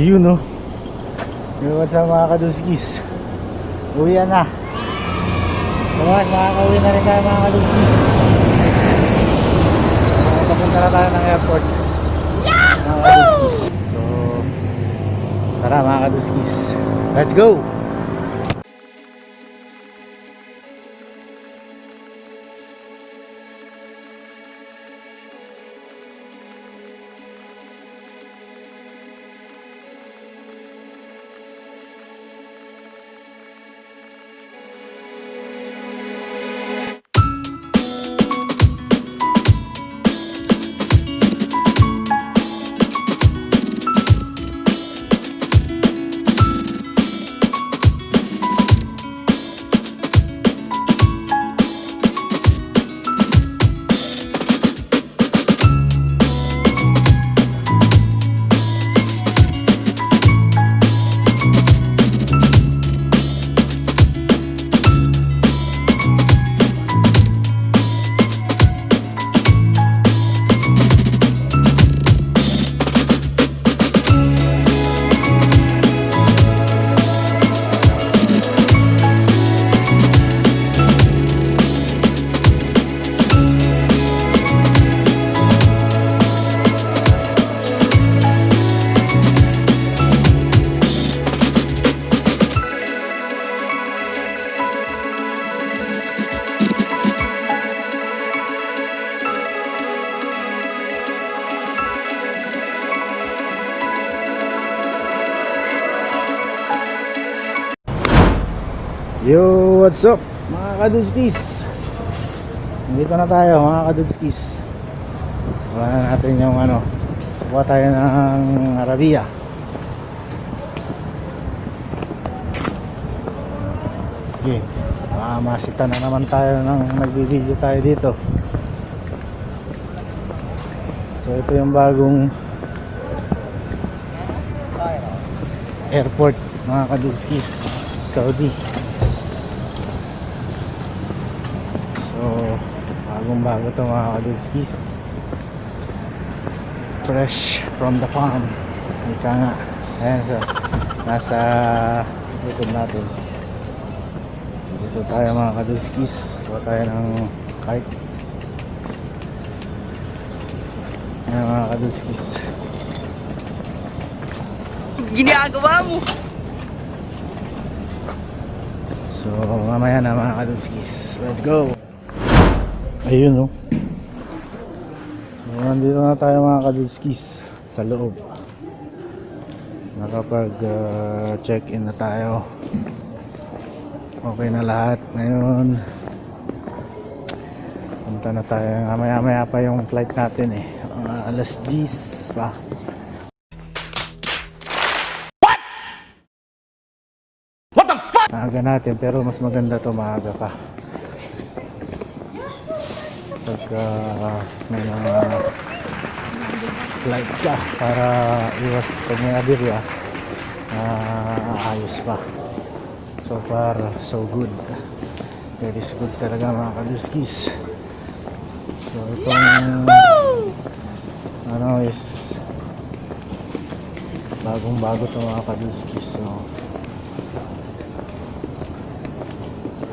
Ayun no. Yung what's up mga kaduskis. Uwian na. Bukas makakauwi na rin tayo mga kaduskis. Papunta na tayo ng airport mga kaduskis. So tara mga kaduskis, let's go! Yo, what's up mga kadudskis? Dito na tayo mga kadudskis. Wala na natin yung kuha tayo ng Arabia. Okay, masita na naman tayo ng nag-video tayo dito. So ito yung bagong airport mga kadudskis, Saudi. Bagong-bago ito mga kaduskis, fresh from the farm. Ika nga. Ayan, so nasa YouTube natin. Dito tayo mga kaduskis. Kuha tayo ng kite. Ayan mga kaduskis, ginagawa mo. so mamaya na mga kaduskis, let's go. Ayun no. Nandito na tayo mga kadudskis sa loob. Nakapag check in na tayo. Okay na lahat. Ngayon punta na tayo. Maya pa yung flight natin alas 10 pa. What the fuck? Maaga natin pero mas maganda to maaga pa. Pagka may mga flight ka para iwas pag may aberya, ayos pa. So far so good, very good talaga mga kaduskis. So itong is bagong bago to mga kaduskis. So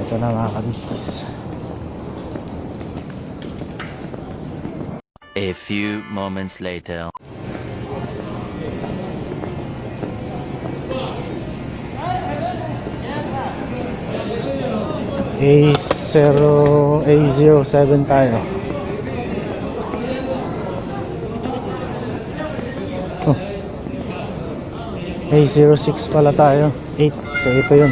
ito na mga kaduskis. A few moments later. A07 tayo. A06 pala tayo. 8. So ito yun.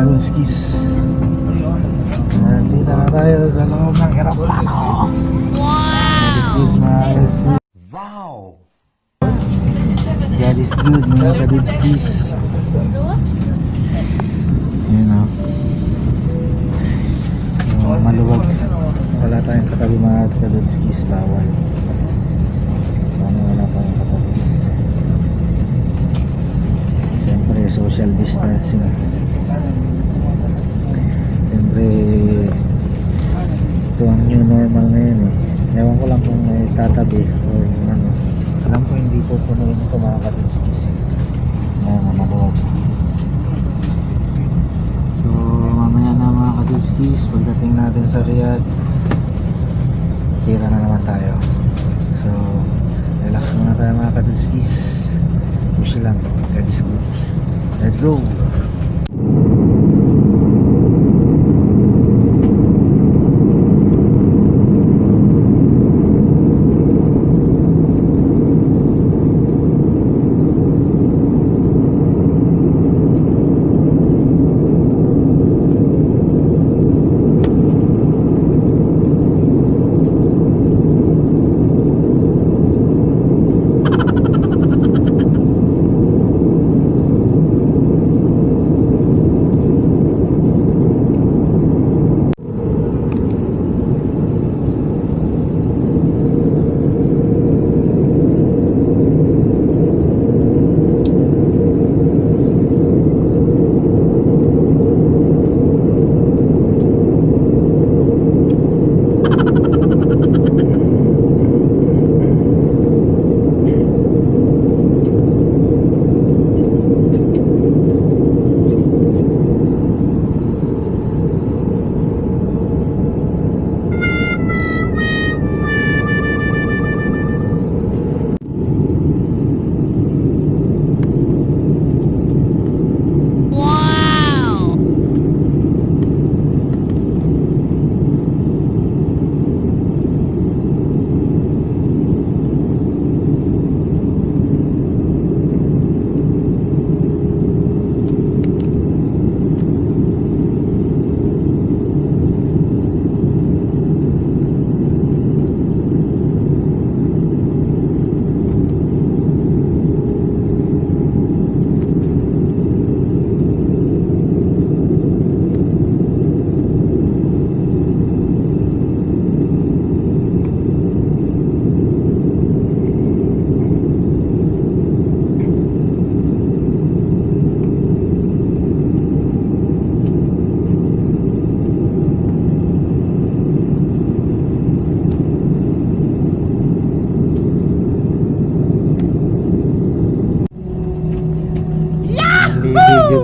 kadunskis. Nandito na tayo sa loob ng aeroplano. Kadunskis, mga kadunskis. God is good, mga kadunskis. Yun o. Maluwag. Wala tayong katabi, mga kadunskis. Bawal. Sana wala tayong katabi. Siyempre social distancing. Siyempre ito ang new normal ngayon eh. Ewan ko lang kung may tatabi o ano. Alam ko hindi po punuin ito, mga kadunskis. Ayan, maluwag. So mamaya na, mga kadunskis, pagdating natin sa Riyadh, tira na naman tayo. So relax muna tayo, mga kadunskis. Push lang, God is good. Let's go.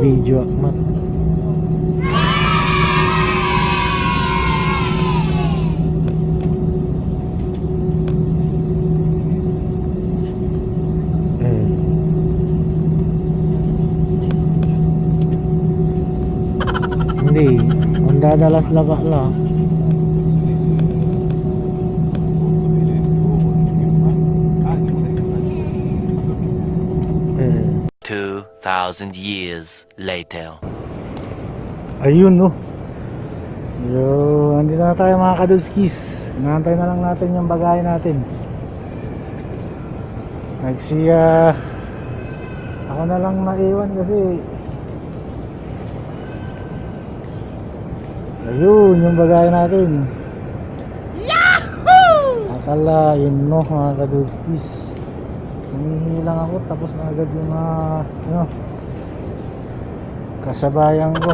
Video Akmat. Hindi, ang dadalas laba lang. 2,000 years later. Ayun no. Yo, andito na tayo, mga kadunskis. Inaantay na lang natin yung bagay natin. Nagsiya ako na lang naiwan kasi ayun yung bagay natin. Yahoo! Akala yun no, mga kadunskis. Humihingi lang ako, tapos na agad yung ano, kasabayan ko,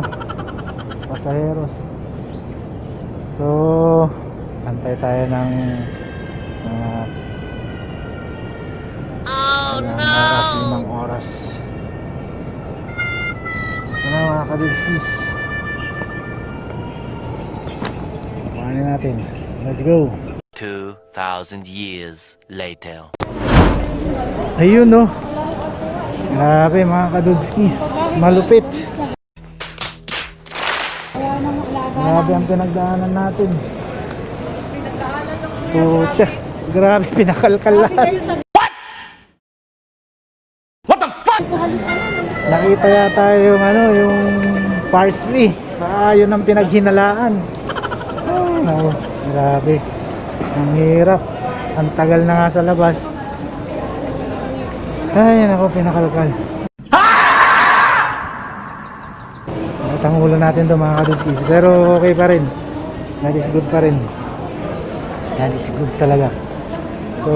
pasaheros. So antay tayo ng oras, 5 oras. Ito na, mga kadunskis. Kuhanin natin. Let's go. 2,000 years later. Ayun no. Grabe, mga kadunskis. Malupit. Grabe ang pinagdaanan natin. Pucha, grabe, pinakalkal lahat. What the fuck? Nakita yata yung ano, yung parsley. Yun ang pinaghinalaan. Ay, naku, grabe. Ang hirap. Ang tagal na nga sa labas. Ay, naku, pinakalkal. At ang ulo natin to mga kaduskis. Pero okay pa rin. That is good pa rin. That is good talaga. So,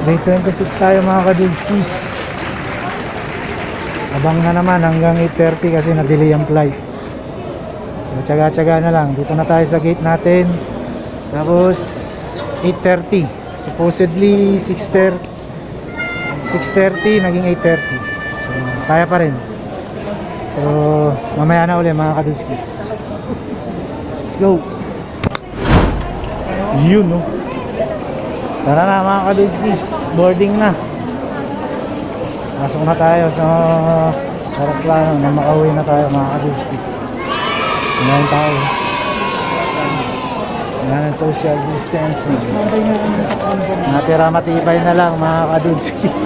May 26 tayo mga kaduskis. Abang na naman hanggang 8:30 kasi na-delay ang flight. So, tsaga-tsaga na lang. Dito na tayo sa gate natin. Tapos 8:30. Supposedly 6:30 naging 8:30. So, kaya pa rin. So, mamaya na ulit mga kaduskis. Let's go. Yun, no? Tara na mga kaduskis. Boarding na. Pasok na tayo sa aeroplano na makauwi na tayo mga kaduskis. Ngayon tayo. Yan ang social distancing. Natira matibay na lang mga kaduskis.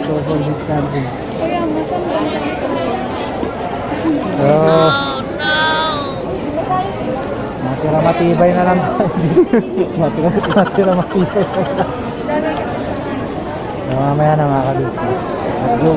Social distancing. So, natira matibay na lang tayo. natira matibay na lang. So, mamaya na mga kaduskis. Let's go.